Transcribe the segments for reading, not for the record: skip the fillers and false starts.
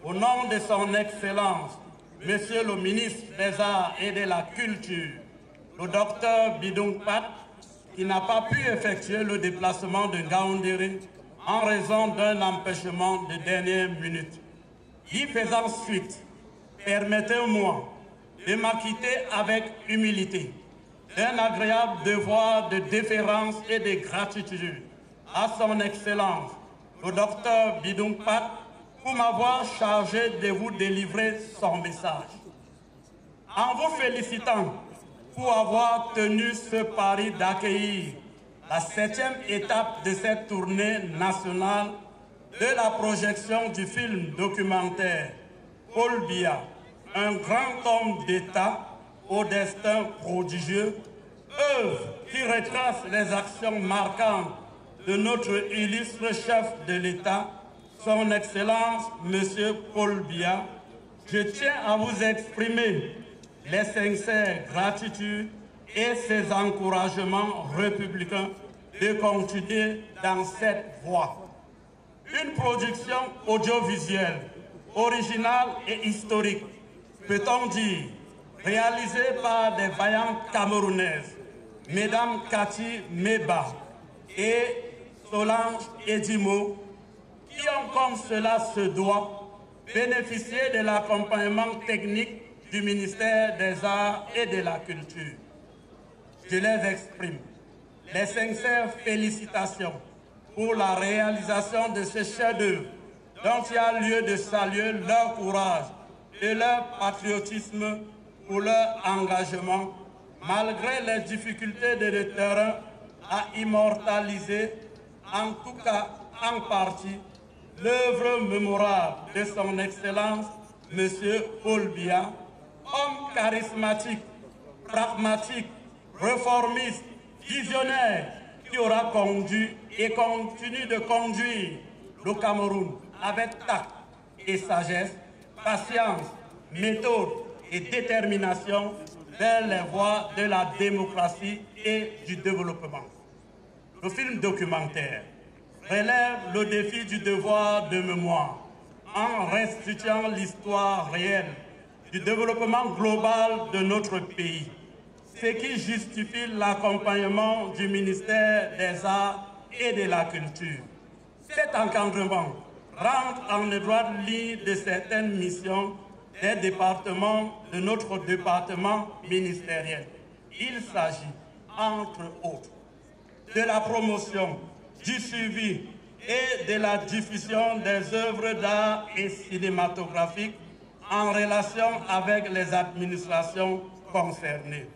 Au nom de son Excellence, Monsieur le ministre des Arts et de la Culture, le docteur Bidung Pat, qui n'a pas pu effectuer le déplacement de Ngaoundéré en raison d'un empêchement de dernière minute. Y faisant suite, permettez-moi de m'acquitter avec humilité d'un agréable devoir de déférence et de gratitude à son Excellence, le docteur Bidung Pat, pour m'avoir chargé de vous délivrer son message. En vous félicitant pour avoir tenu ce pari d'accueillir la 7e étape de cette tournée nationale de la projection du film documentaire Paul Biya, un grand homme d'État au destin prodigieux, œuvre qui retrace les actions marquantes de notre illustre chef de l'État, son Excellence, M. Paul Biya. Je tiens à vous exprimer les sincères gratitudes et ses encouragements républicains de continuer dans cette voie. Une production audiovisuelle, originale et historique, peut-on dire, réalisée par des vaillantes Camerounaises, Mesdames Cathy Meba et Solange Edimo, qui ont, comme cela se doit, bénéficié de l'accompagnement technique du ministère des Arts et de la Culture. Je les exprime les sincères félicitations pour la réalisation de ce chef-d'œuvre dont il y a lieu de saluer leur courage et leur patriotisme pour leur engagement, malgré les difficultés de terrain à immortaliser, en tout cas en partie, l'œuvre mémorable de son Excellence, M. Paul Biya, homme charismatique, pragmatique, réformiste, visionnaire, qui aura conduit et continue de conduire le Cameroun avec tact et sagesse, patience, méthode et détermination vers les voies de la démocratie et du développement. Le film documentaire relève le défi du devoir de mémoire en restituant l'histoire réelle du développement global de notre pays, ce qui justifie l'accompagnement du ministère des Arts et de la Culture. Cet encadrement rentre en étroite ligne de certaines missions des départements de notre département ministériel. Il s'agit, entre autres, de la promotion, du suivi et de la diffusion des œuvres d'art et cinématographiques en relation avec les administrations concernées,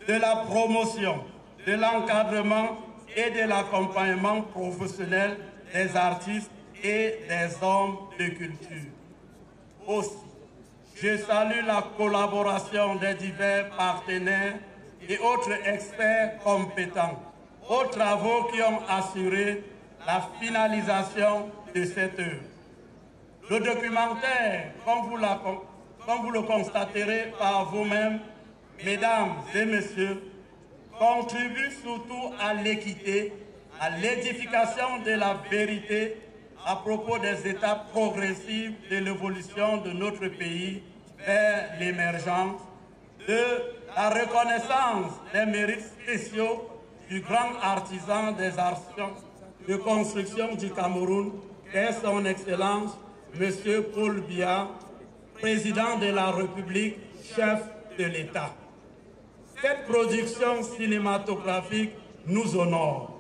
de la promotion, de l'encadrement et de l'accompagnement professionnel des artistes et des hommes de culture. Aussi, je salue la collaboration des divers partenaires et autres experts compétents aux travaux qui ont assuré la finalisation de cette œuvre. Le documentaire, comme vous le constaterez par vous-même, mesdames et messieurs, contribue surtout à l'équité, à l'édification de la vérité à propos des étapes progressives de l'évolution de notre pays vers l'émergence, de la reconnaissance des mérites spéciaux du grand artisan des arts de construction du Cameroun, qu'est son Excellence, M. Paul Biya, président de la République, chef de l'État. Cette production cinématographique nous honore,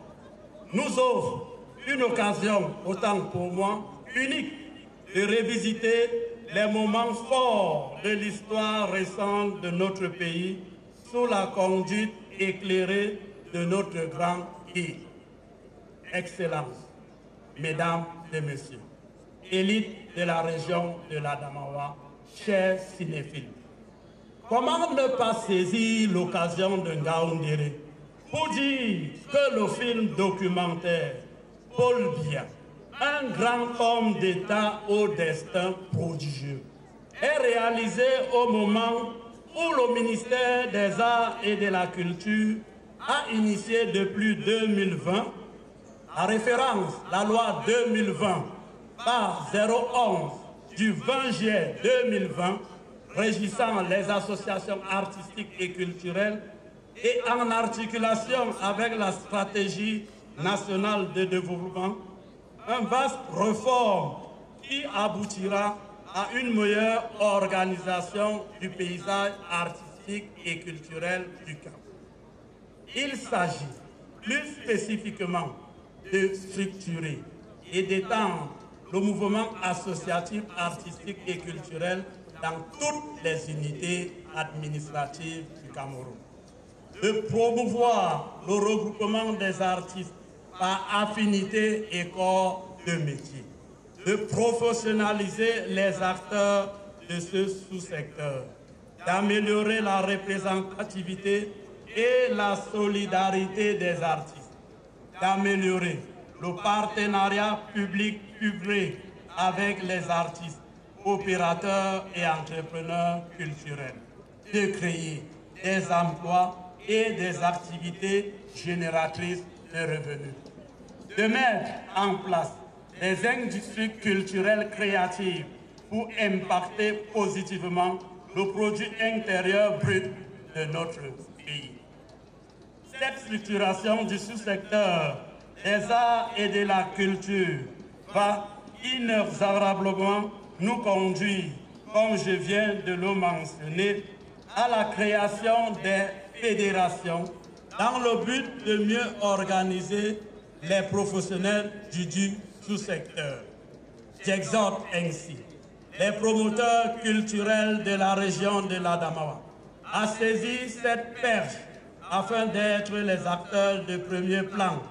nous offre une occasion, autant pour moi, unique de revisiter les moments forts de l'histoire récente de notre pays sous la conduite éclairée de notre grand guide. Excellence, mesdames et messieurs, élite de la région de l'Adamawa, chers cinéphiles, comment ne pas saisir l'occasion de Ngaoundéré pour dire que le film documentaire Paul Biya, un grand homme d'État au destin prodigieux, est réalisé au moment où le ministère des Arts et de la Culture a initié depuis 2020 la référence, la loi 2020 par 011 du 20 juillet 2020 régissant les associations artistiques et culturelles et en articulation avec la stratégie nationale de développement, une vaste réforme qui aboutira à une meilleure organisation du paysage artistique et culturel du Cap. Il s'agit plus spécifiquement de structurer et d'étendre le mouvement associatif, artistique et culturel dans toutes les unités administratives du Cameroun. De promouvoir le regroupement des artistes par affinité et corps de métier. De professionnaliser les acteurs de ce sous-secteur. D'améliorer la représentativité et la solidarité des artistes. D'améliorer le partenariat public-privé avec les artistes, opérateurs et entrepreneurs culturels. De créer des emplois et des activités génératrices de revenus. De mettre en place des industries culturelles créatives pour impacter positivement le produit intérieur brut de notre pays. Cette structuration du sous-secteur des arts et de la culture va inexorablement nous conduire, comme je viens de le mentionner, à la création des fédérations dans le but de mieux organiser les professionnels du sous-secteur. J'exhorte ainsi les promoteurs culturels de la région de l'Adamawa à saisir cette perche afin d'être les acteurs de premier plan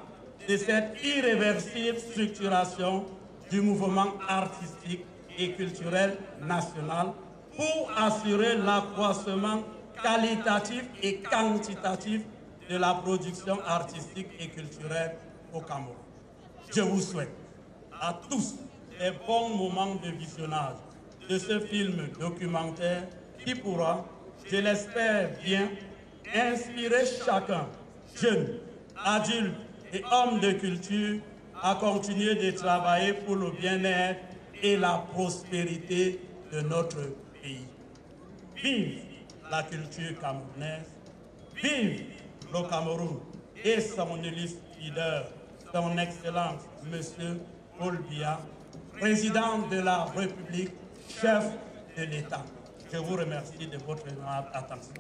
de cette irréversible structuration du mouvement artistique et culturel national pour assurer l'accroissement qualitatif et quantitatif de la production artistique et culturelle au Cameroun. Je vous souhaite à tous les bons moments de visionnage de ce film documentaire qui pourra, je l'espère bien, inspirer chacun, jeune, adulte et homme de culture, à continuer de travailler pour le bien-être et la prospérité de notre pays. Vive la culture camerounaise, vive le Cameroun et son illustre leader, son Excellence, M. Paul Biya, président de la République, chef de l'État. Je vous remercie de votre attention.